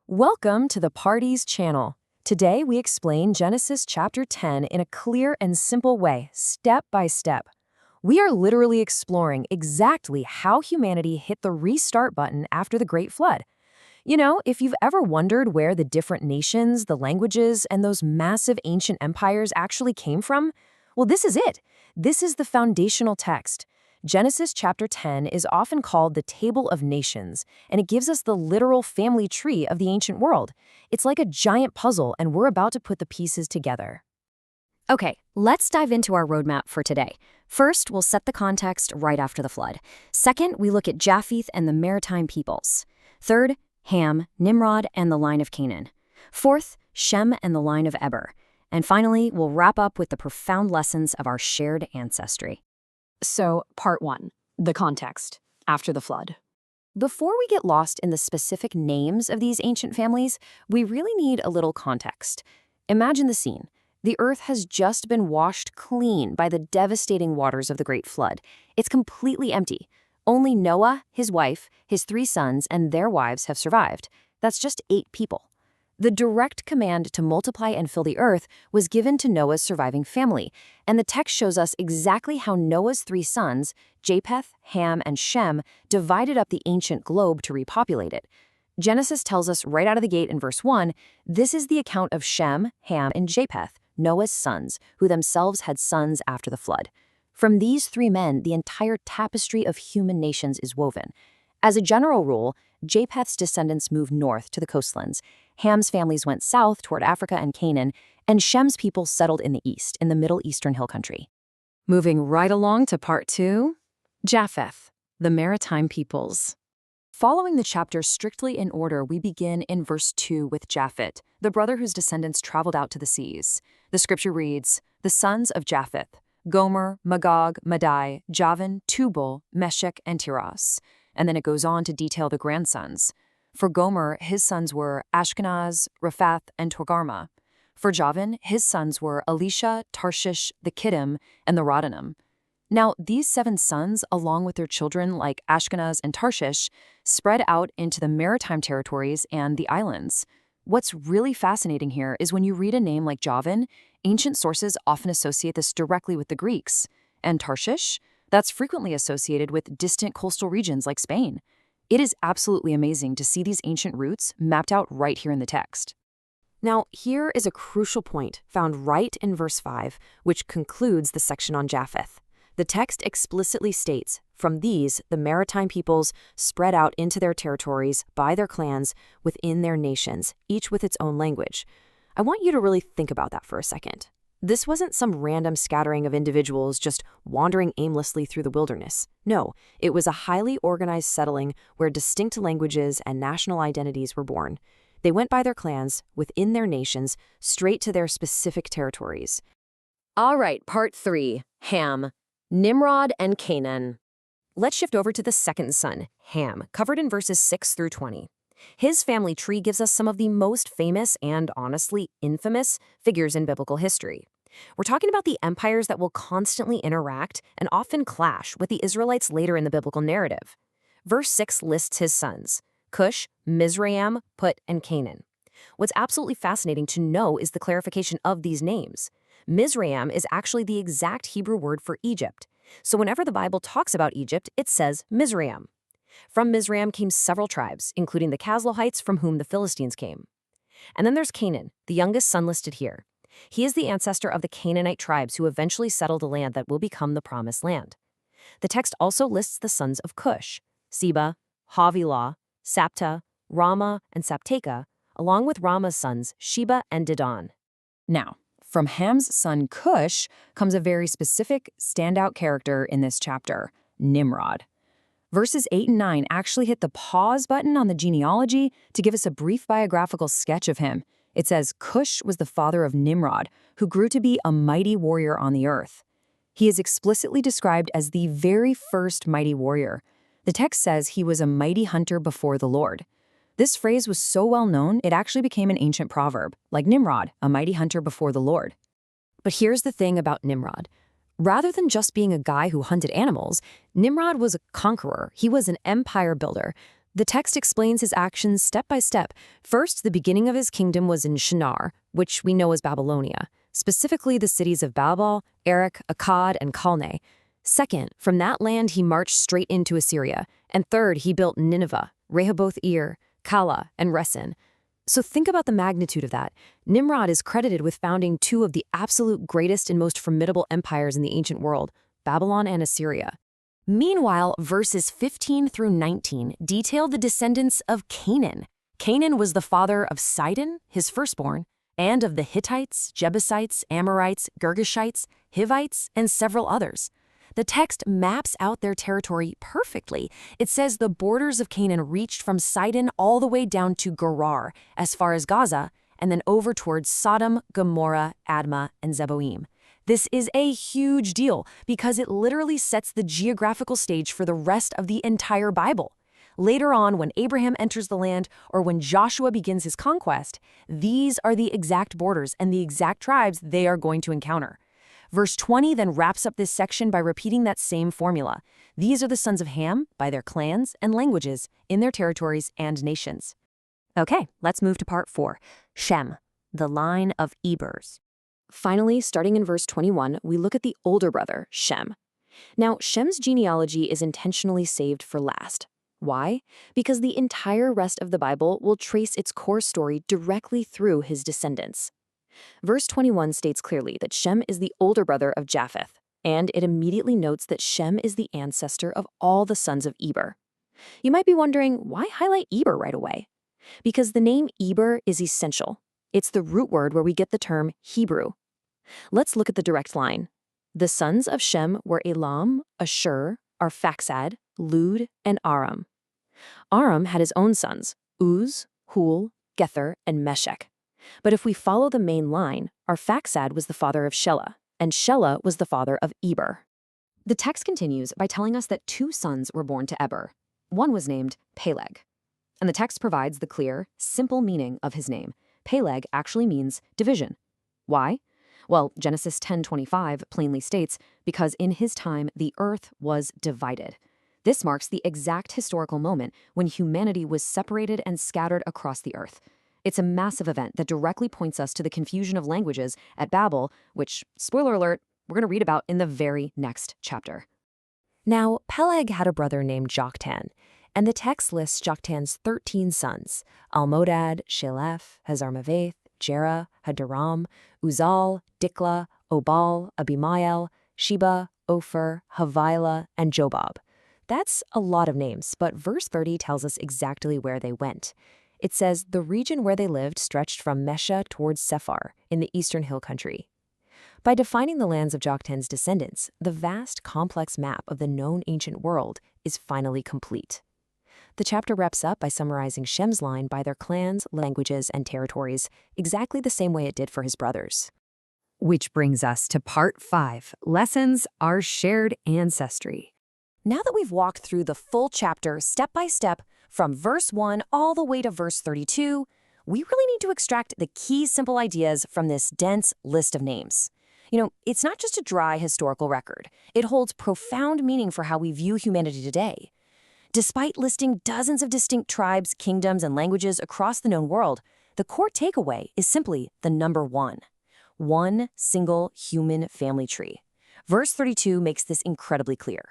Welcome to the Parties channel. Today we explain Genesis chapter 10 in a clear and simple way, step by step. We are literally exploring exactly how humanity hit the restart button after the Great Flood. You know, if you've ever wondered where the different nations, the languages, and those massive ancient empires actually came from, well, this is it. This is the foundational text. Genesis chapter 10 is often called the Table of Nations, and it gives us the literal family tree of the ancient world. It's like a giant puzzle, and we're about to put the pieces together. Okay, let's dive into our roadmap for today. First, we'll set the context right after the flood. Second, we look at Japheth and the maritime peoples. Third, Ham, Nimrod, and the line of Canaan. Fourth, Shem and the line of Eber. And finally, we'll wrap up with the profound lessons of our shared ancestry. So, part 1, the context, after the flood. Before we get lost in the specific names of these ancient families, we really need a little context. Imagine the scene. The earth has just been washed clean by the devastating waters of the Great Flood. It's completely empty. Only Noah, his wife, his 3 sons, and their wives have survived. That's just 8 people. The direct command to multiply and fill the earth was given to Noah's surviving family, and the text shows us exactly how Noah's 3 sons, Japheth, Ham, and Shem, divided up the ancient globe to repopulate it. Genesis tells us right out of the gate in verse 1, this is the account of Shem, Ham, and Japheth, Noah's sons, who themselves had sons after the flood. From these 3 men, the entire tapestry of human nations is woven. As a general rule, Japheth's descendants moved north to the coastlands, Ham's families went south toward Africa and Canaan, and Shem's people settled in the east, in the Middle Eastern hill country. Moving right along to part 2, Japheth, the maritime peoples. Following the chapter strictly in order, we begin in verse 2 with Japheth, the brother whose descendants traveled out to the seas. The scripture reads, the sons of Japheth, Gomer, Magog, Madai, Javan, Tubal, Meshech, and Tiras. And then it goes on to detail the grandsons. For Gomer, his sons were Ashkenaz, Rephath, and Togarmah. For Javan, his sons were Elisha, Tarshish, the Kittim, and the Rodanim. Now, these 7 sons, along with their children like Ashkenaz and Tarshish, spread out into the maritime territories and the islands. What's really fascinating here is when you read a name like Javan, ancient sources often associate this directly with the Greeks. And Tarshish? That's frequently associated with distant coastal regions like Spain. It is absolutely amazing to see these ancient roots mapped out right here in the text. Now, here is a crucial point found right in verse 5, which concludes the section on Japheth. The text explicitly states, from these, the maritime peoples spread out into their territories by their clans within their nations, each with its own language. I want you to really think about that for a second. This wasn't some random scattering of individuals just wandering aimlessly through the wilderness. No, it was a highly organized settling where distinct languages and national identities were born. They went by their clans, within their nations, straight to their specific territories. All right, part 3, Ham, Nimrod, and Canaan. Let's shift over to the second son, Ham, covered in verses 6 through 20. His family tree gives us some of the most famous and, honestly, infamous figures in biblical history. We're talking about the empires that will constantly interact and often clash with the Israelites later in the biblical narrative. Verse 6 lists his sons, Cush, Mizraim, Put, and Canaan. What's absolutely fascinating to know is the clarification of these names. Mizraim is actually the exact Hebrew word for Egypt. So whenever the Bible talks about Egypt, it says Mizraim. From Mizraim came several tribes, including the Casluhites from whom the Philistines came. And then there's Canaan, the youngest son listed here. He is the ancestor of the Canaanite tribes who eventually settled the land that will become the Promised Land. The text also lists the sons of Cush, Seba, Havilah, Sapta, Rama, and Sapteka, along with Rama's sons, Sheba and Dedan. Now, from Ham's son Cush comes a very specific, standout character in this chapter, Nimrod. Verses 8 and 9 actually hit the pause button on the genealogy to give us a brief biographical sketch of him. It says Cush was the father of Nimrod, who grew to be a mighty warrior on the earth. He is explicitly described as the very first mighty warrior. The text says he was a mighty hunter before the Lord. This phrase was so well known, it actually became an ancient proverb, like Nimrod, a mighty hunter before the Lord. But here's the thing about Nimrod. Rather than just being a guy who hunted animals, Nimrod was a conqueror. He was an empire builder. The text explains his actions step by step. First, the beginning of his kingdom was in Shinar, which we know as Babylonia, specifically the cities of Babel, Erech, Akkad, and Calneh. Second, from that land he marched straight into Assyria. And third, he built Nineveh, Rehoboth-ir, Calah, and Resen. So think about the magnitude of that. Nimrod is credited with founding two of the absolute greatest and most formidable empires in the ancient world, Babylon and Assyria. Meanwhile, verses 15 through 19 detail the descendants of Canaan. Canaan was the father of Sidon, his firstborn, and of the Hittites, Jebusites, Amorites, Girgashites, Hivites, and several others. The text maps out their territory perfectly. It says the borders of Canaan reached from Sidon all the way down to Gerar, as far as Gaza, and then over towards Sodom, Gomorrah, Admah, and Zeboim. This is a huge deal because it literally sets the geographical stage for the rest of the entire Bible. Later on, when Abraham enters the land or when Joshua begins his conquest, these are the exact borders and the exact tribes they are going to encounter. Verse 20 then wraps up this section by repeating that same formula. These are the sons of Ham by their clans and languages in their territories and nations. Okay, let's move to part 4. Shem, the line of Ebers. Finally, starting in verse 21, we look at the older brother, Shem. Now, Shem's genealogy is intentionally saved for last. Why? Because the entire rest of the Bible will trace its core story directly through his descendants. Verse 21 states clearly that Shem is the older brother of Japheth, and it immediately notes that Shem is the ancestor of all the sons of Eber. You might be wondering, why highlight Eber right away? Because the name Eber is essential. It's the root word where we get the term Hebrew. Let's look at the direct line. The sons of Shem were Elam, Ashur, Arphaxad, Lud, and Aram. Aram had his own sons, Uz, Hul, Gether, and Meshech. But if we follow the main line, Arphaxad was the father of Shelah, and Shelah was the father of Eber. The text continues by telling us that 2 sons were born to Eber. One was named Peleg. And the text provides the clear, simple meaning of his name. Peleg actually means division. Why? Well, Genesis 10:25 plainly states, because in his time the earth was divided. This marks the exact historical moment when humanity was separated and scattered across the earth. It's a massive event that directly points us to the confusion of languages at Babel, which, spoiler alert, we're going to read about in the very next chapter. Now, Peleg had a brother named Joktan, and the text lists Joktan's 13 sons, Almodad, Sheleph, Hazarmaveth, Jerah, Hadaram, Uzal, Dikla, Obal, Abimael, Sheba, Ophir, Havilah, and Jobab. That's a lot of names, but verse 30 tells us exactly where they went. It says the region where they lived stretched from Mesha towards Sephar in the eastern hill country. By defining the lands of Joktan's descendants, the vast, complex map of the known ancient world is finally complete. The chapter wraps up by summarizing Shem's line by their clans, languages, and territories, exactly the same way it did for his brothers. Which brings us to part 5, Lessons, Our Shared Ancestry. Now that we've walked through the full chapter step by step, from verse 1 all the way to verse 32, we really need to extract the key simple ideas from this dense list of names. It's not just a dry historical record. It holds profound meaning for how we view humanity today. Despite listing dozens of distinct tribes, kingdoms, and languages across the known world, the core takeaway is simply the number 1. One single human family tree. Verse 32 makes this incredibly clear.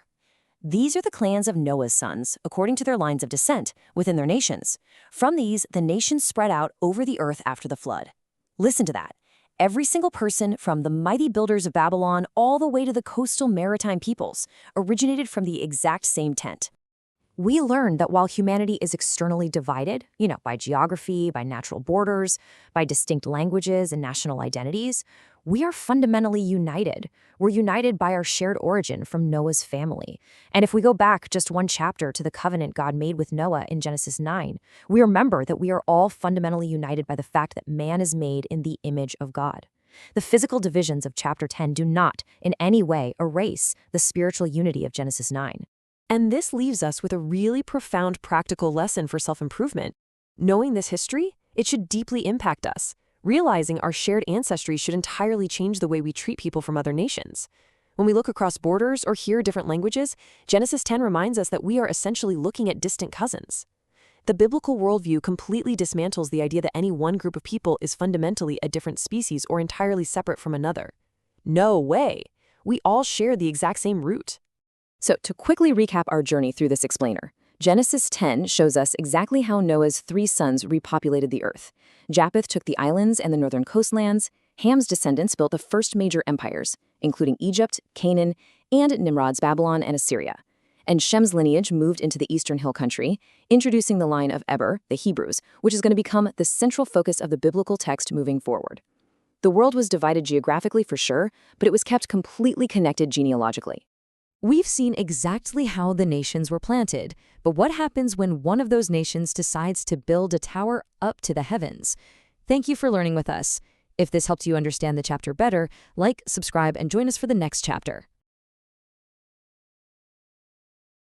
These are the clans of Noah's sons, according to their lines of descent, within their nations. From these, the nations spread out over the earth after the flood. Listen to that. Every single person, from the mighty builders of Babylon all the way to the coastal maritime peoples, originated from the exact same tent. We learned that while humanity is externally divided, by geography, by natural borders, by distinct languages and national identities, we are fundamentally united. We're united by our shared origin from Noah's family. And if we go back just one chapter to the covenant God made with Noah in Genesis 9, we remember that we are all fundamentally united by the fact that man is made in the image of God. The physical divisions of chapter 10 do not, in any way, erase the spiritual unity of Genesis 9. And this leaves us with a really profound practical lesson for self-improvement. Knowing this history, it should deeply impact us. Realizing our shared ancestry should entirely change the way we treat people from other nations. When we look across borders or hear different languages, Genesis 10 reminds us that we are essentially looking at distant cousins. The biblical worldview completely dismantles the idea that any one group of people is fundamentally a different species or entirely separate from another. No way! We all share the exact same root. So, to quickly recap our journey through this explainer, Genesis 10 shows us exactly how Noah's 3 sons repopulated the earth. Japheth took the islands and the northern coastlands. Ham's descendants built the first major empires, including Egypt, Canaan, and Nimrod's Babylon and Assyria. And Shem's lineage moved into the eastern hill country, introducing the line of Eber, the Hebrews, which is going to become the central focus of the biblical text moving forward. The world was divided geographically for sure, but it was kept completely connected genealogically. We've seen exactly how the nations were planted, but what happens when one of those nations decides to build a tower up to the heavens? Thank you for learning with us. If this helped you understand the chapter better, like, subscribe, and join us for the next chapter.